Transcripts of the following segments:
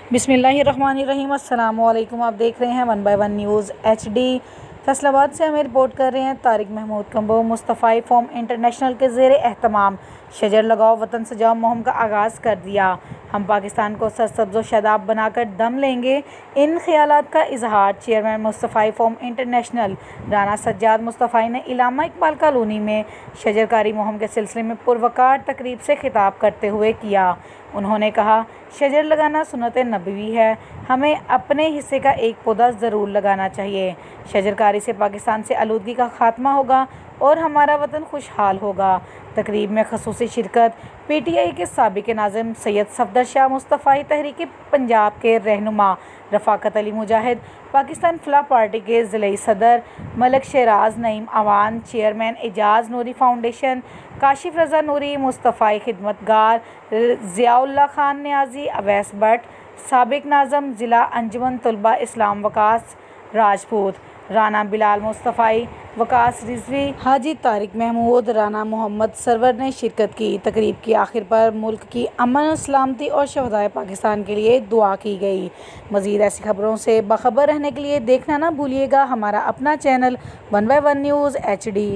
बिस्मिल्लाहिर्रहमानिर्रहीम। अस्सलामुअलैकुम। आप देख रहे हैं 1 बाय 1 न्यूज़ HD। फैसलाबाद से हमें रिपोर्ट कर रहे हैं तारिक महमूद कंबो। मुस्तफ़ा फॉर्म इंटरनेशनल के ज़ेर एहतमाम शजर लगाओ वतन सजाओ मुहिम का आगाज़ कर दिया। हम पाकिस्तान को सरसब्ज़ व शादाब बनाकर दम लेंगे। इन ख्यालात का इजहार chairman Mustafa form international Rana Sajjad Mustafa ने इलामा इकबाल कॉलोनी में शजरकारी मुहिम के सिलसिले में पुरवकार तकरीब से खिताब करते हुए किया। उन्होंने कहा, शजर लगाना सुन्नत नबवी है, हमें अपने हिस्से का एक पौधा ज़रूर लगाना चाहिए। शजरकारी से पाकिस्तान से आलूदगी का खात्मा होगा और हमारा वतन खुशहाल होगा। तकरीब में खसूसी शिरकत PTI के साबिक़ नाज़िम सैयद सफदर शाह मुस्तफ़ाई तहरीक पंजाब के रहनुमा रफ़ाकत अली मुजाहिद, पाकिस्तान फलाह पार्टी के ज़िलई सदर मलिक शहराज नईम अवान, चेयरमैन एजाज़ नूरी फाउंडेशन काशिफ रज़ा नूरी, मुस्तफ़ाई खिदमतगार ज़ियाउल्लाह खान न्याज़ी, अवैस भट्ट, साबिक़ नाज़िम ज़िला अंजुमन तलबा इस्लाम वकास राजपूत, राना बिलाल मुस्तफ़ाई, वकास रिजवी, हाजी तारिक महमूद, राना मोहम्मद सरवर ने शिरकत की। तकरीब की आखिर पर मुल्क की अमन सलामती और शहदाए पाकिस्तान के लिए दुआ की गई। मज़ीद ऐसी खबरों से बाखबर रहने के लिए देखना ना भूलिएगा हमारा अपना चैनल 1 बाय 1 न्यूज़ HD।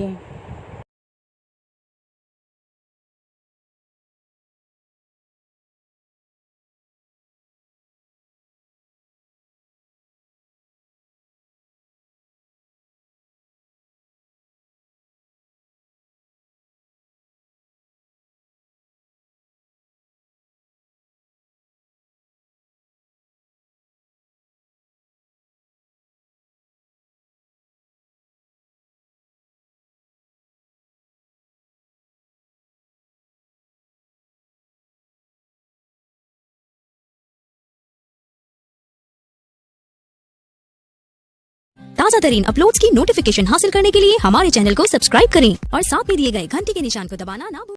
ताज़ा तरीन अपलोड्स की नोटिफिकेशन हासिल करने के लिए हमारे चैनल को सब्सक्राइब करें और साथ में दिए गए घंटी के निशान को दबाना ना भूलें।